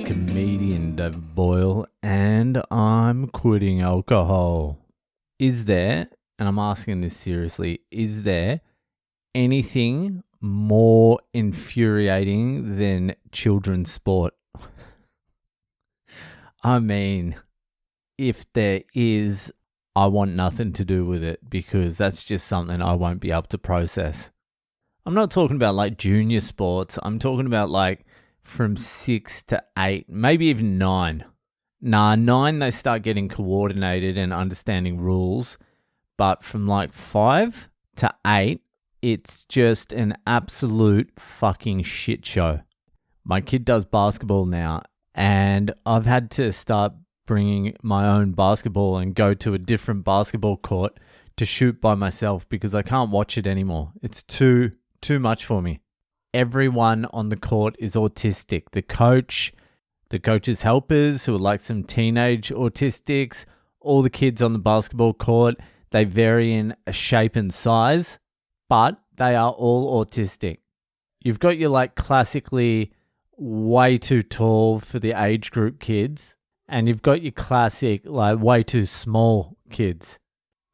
comedian David Boyle, and I'm quitting alcohol. Is there, and I'm asking this seriously, is there anything more infuriating than children's sport? I mean, if there is, I want nothing to do with it because that's just something I won't be able to process. I'm not talking about like junior sports. I'm talking about like from 6 to 8, maybe even 9. 9 they start getting coordinated and understanding rules. But from like 5 to 8, it's just an absolute fucking shit show. My kid does basketball now, and I've had to start bringing my own basketball and go to a different basketball court to shoot by myself because I can't watch it anymore. It's too much for me. Everyone on the court is autistic. The coach's helpers who are like some teenage autistics, all the kids on the basketball court, they vary in shape and size, but they are all autistic. You've got your like classically way too tall for the age group kids, and you've got your classic like way too small kids.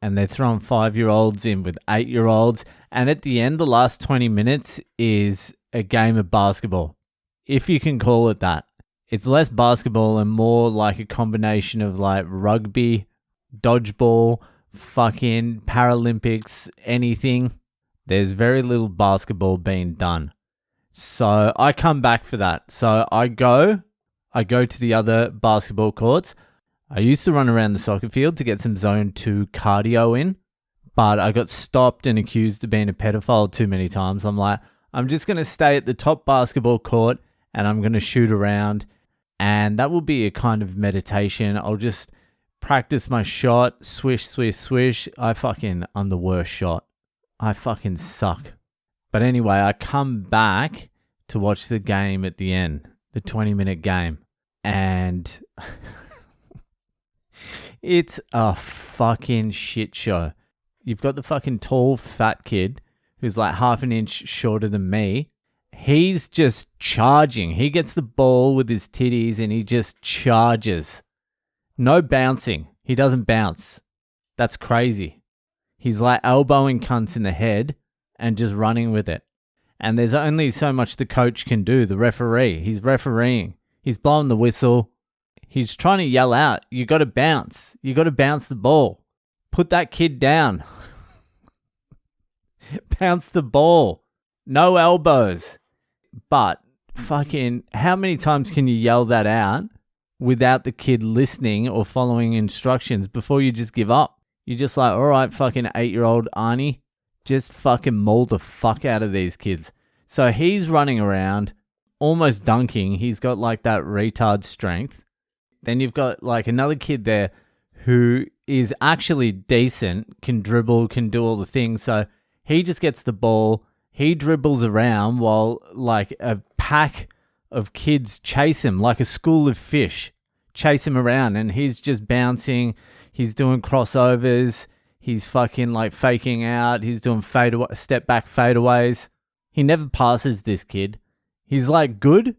And they're throwing 5-year-olds in with 8-year-olds. And at the end, the last 20 minutes is a game of basketball, if you can call it that. It's less basketball and more like a combination of like rugby, dodgeball, fucking Paralympics, anything. There's very little basketball being done. So I come back for that. So I go to the other basketball courts. I used to run around the soccer field to get some zone 2 cardio in, but I got stopped and accused of being a pedophile too many times. I'm like, I'm just going to stay at the top basketball court and I'm going to shoot around, and that will be a kind of meditation. I'll just practice my shot, swish, swish, swish. I'm the worst shot. I fucking suck. But anyway, I come back to watch the game at the end, the 20-minute game, and it's a fucking shit show. You've got the fucking tall, fat kid who's like half an inch shorter than me. He's just charging. He gets the ball with his titties and he just charges. No bouncing. He doesn't bounce. That's crazy. He's like elbowing cunts in the head and just running with it. And there's only so much the coach can do, the referee. He's refereeing. He's blowing the whistle. He's trying to yell out, you got to bounce. You got to bounce the ball. Put that kid down. Bounce the ball. No elbows. But fucking, how many times can you yell that out without the kid listening or following instructions before you just give up? You're just like, all right, fucking 8-year-old Arnie, just fucking maul the fuck out of these kids. So he's running around, almost dunking. He's got like that retard strength. Then you've got like another kid there who is actually decent, can dribble, can do all the things. So he just gets the ball. He dribbles around while like a pack of kids chase him like a school of fish, chase him around, and he's just bouncing. He's doing crossovers. He's fucking like faking out. He's doing step back fadeaways. He never passes, this kid. He's like good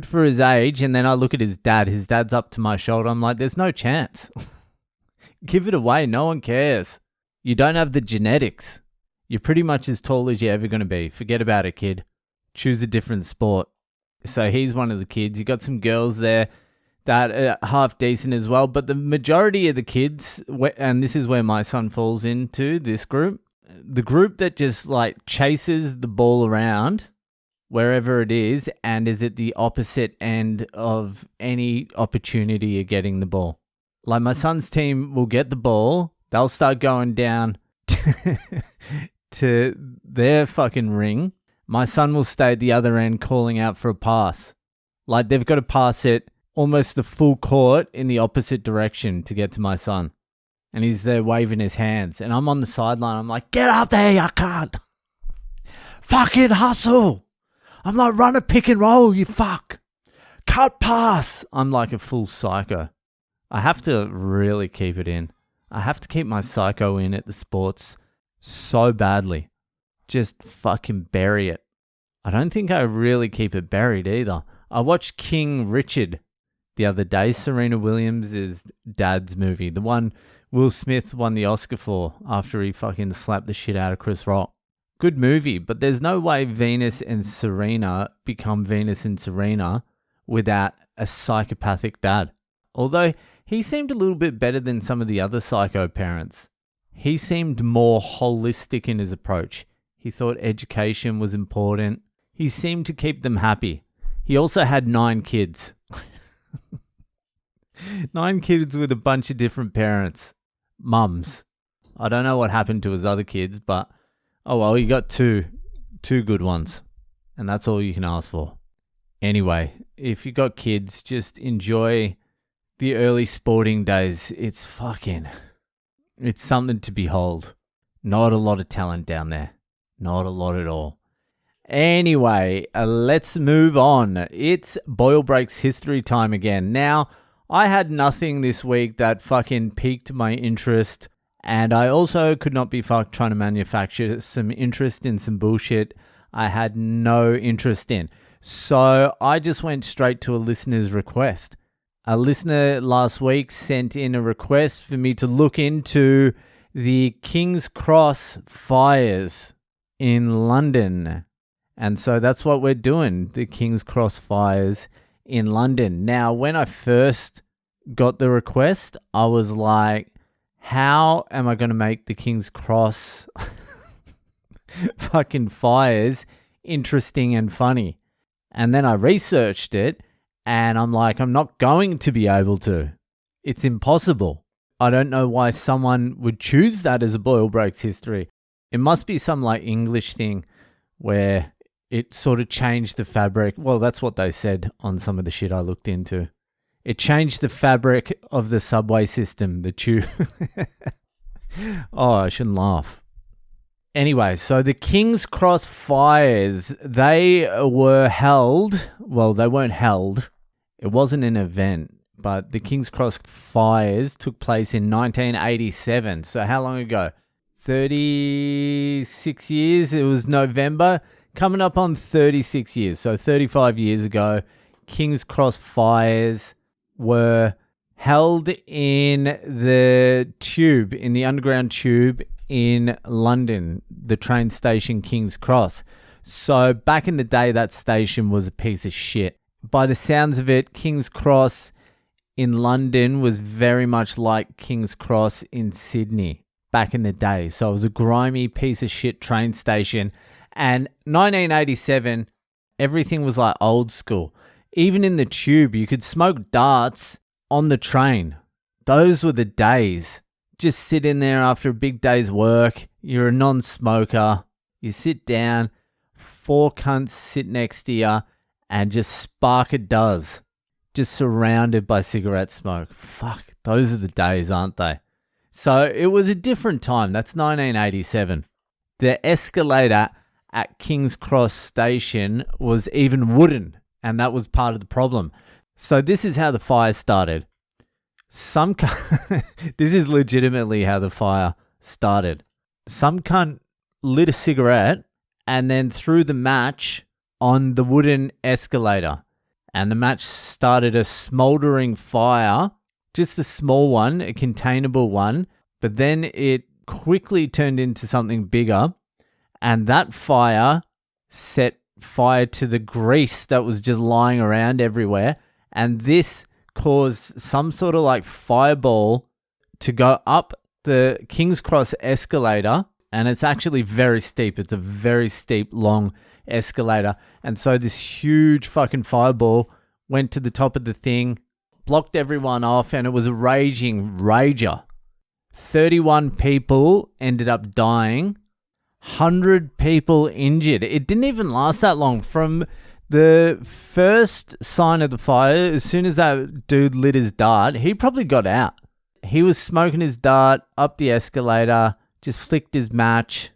for his age. And then I look at his dad. His dad's up to my shoulder. I'm like, there's no chance. Give it away. No one cares. You don't have the genetics. You're pretty much as tall as you're ever going to be. Forget about it, kid. Choose a different sport. So he's one of the kids. You got some girls there that are half decent as well. But the majority of the kids, and this is where my son falls into this group, the group that just like chases the ball around wherever it is and is at the opposite end of any opportunity of getting the ball. Like my son's team will get the ball. They'll start going down to their fucking ring. My son will stay at the other end calling out for a pass. Like they've got to pass it almost the full court in the opposite direction to get to my son. And he's there waving his hands. And I'm on the sideline. I'm like, get up there, you can't. Fucking hustle. I'm like, run a pick and roll, you fuck. Cut pass. I'm like a full psycho. I have to really keep it in. I have to keep my psycho in at the sports so badly. Just fucking bury it. I don't think I really keep it buried either. I watched King Richard the other day. Serena Williams' dad's movie. The one Will Smith won the Oscar for after he fucking slapped the shit out of Chris Rock. Good movie, but there's no way Venus and Serena become Venus and Serena without a psychopathic dad. Although he seemed a little bit better than some of the other psycho parents. He seemed more holistic in his approach. He thought education was important. He seemed to keep them happy. He also had 9 kids. 9 kids with a bunch of different parents. Mums. I don't know what happened to his other kids, but oh well, he got two good ones. And that's all you can ask for. Anyway, if you got kids, just enjoy the early sporting days. It's something to behold. Not a lot of talent down there. Not a lot at all. Anyway, let's move on. It's Boyle Breaks history time again. Now, I had nothing this week that fucking piqued my interest, and I also could not be fucked trying to manufacture some interest in some bullshit I had no interest in. So I just went straight to a listener's request. A listener last week sent in a request for me to look into the King's Cross fires in London. And so that's what we're doing, the King's Cross fires in London. Now, when I first got the request, I was like, how am I going to make the King's Cross fucking fires interesting and funny? And then I researched it, and I'm like, I'm not going to be able to. It's impossible. I don't know why someone would choose that as a Boyle Breaks history. It must be some like English thing where it sort of changed the fabric. Well, that's what they said on some of the shit I looked into. It changed the fabric of the subway system, the tube. Oh, I shouldn't laugh. Anyway, so the King's Cross fires, they were held. Well, they weren't held. It wasn't an event, but the King's Cross fires took place in 1987. So how long ago? 36 years. It was November. Coming up on 36 years. So 35 years ago, King's Cross fires were held in the tube, in the underground tube in London, the train station King's Cross. So back in the day, that station was a piece of shit. By the sounds of it, King's Cross in London was very much like King's Cross in Sydney back in the day. So it was a grimy piece of shit train station. And 1987, everything was like old school. Even in the tube, you could smoke darts on the train. Those were the days. Just sit in there after a big day's work. You're a non-smoker. You sit down, 4 cunts sit next to you, and just spark a does. Just surrounded by cigarette smoke. Fuck, those are the days, aren't they? So it was a different time. That's 1987. The escalator at King's Cross Station was even wooden, and that was part of the problem. So this is how the fire started. This is legitimately how the fire started. Some cunt lit a cigarette and then threw the match on the wooden escalator. And the match started a smoldering fire, just a small one, a containable one. But then it quickly turned into something bigger. And that fire set fire to the grease that was just lying around everywhere. And this caused some sort of like fireball to go up the King's Cross escalator. And it's actually very steep. It's a very steep, long escalator. And so this huge fucking fireball went to the top of the thing, blocked everyone off, and it was a raging rager. 31 people ended up dying. 100 people injured. It didn't even last that long. From the first sign of the fire, as soon as that dude lit his dart, he probably got out. He was smoking his dart up the escalator, just flicked his match.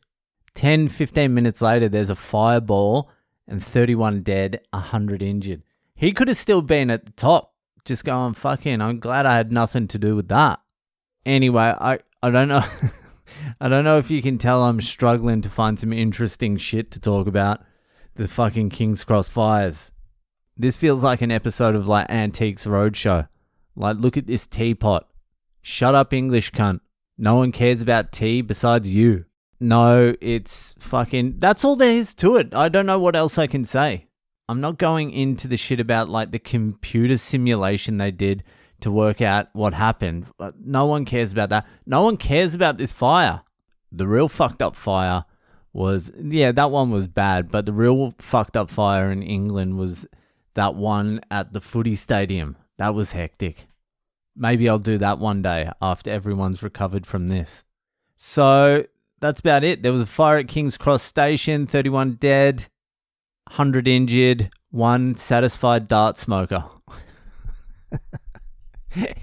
10, 15 minutes later, there's a fireball and 31 dead, 100 injured. He could have still been at the top, just going, fucking, I'm glad I had nothing to do with that. Anyway, I don't know. I don't know if you can tell I'm struggling to find some interesting shit to talk about. The fucking King's Cross fires. This feels like an episode of like Antiques Roadshow. Like, look at this teapot. Shut up, English cunt. No one cares about tea besides you. No, it's fucking... That's all there is to it. I don't know what else I can say. I'm not going into the shit about like the computer simulation they did to work out what happened. No one cares about that. No one cares about this fire. The real fucked up fire was... Yeah, that one was bad, but the real fucked up fire in England was that one at the footy stadium. That was hectic. Maybe I'll do that one day after everyone's recovered from this. So that's about it. There was a fire at King's Cross Station, 31 dead, 100 injured, 1 satisfied dart smoker.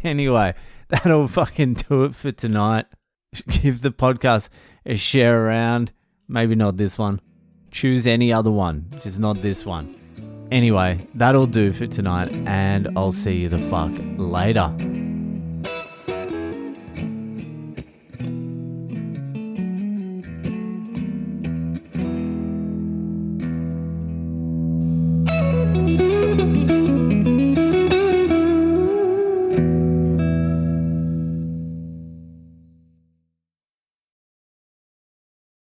Anyway, that'll fucking do it for tonight. Give the podcast a share around. Maybe not this one. Choose any other one, just not this one. Anyway, that'll do for tonight, and I'll see you the fuck later.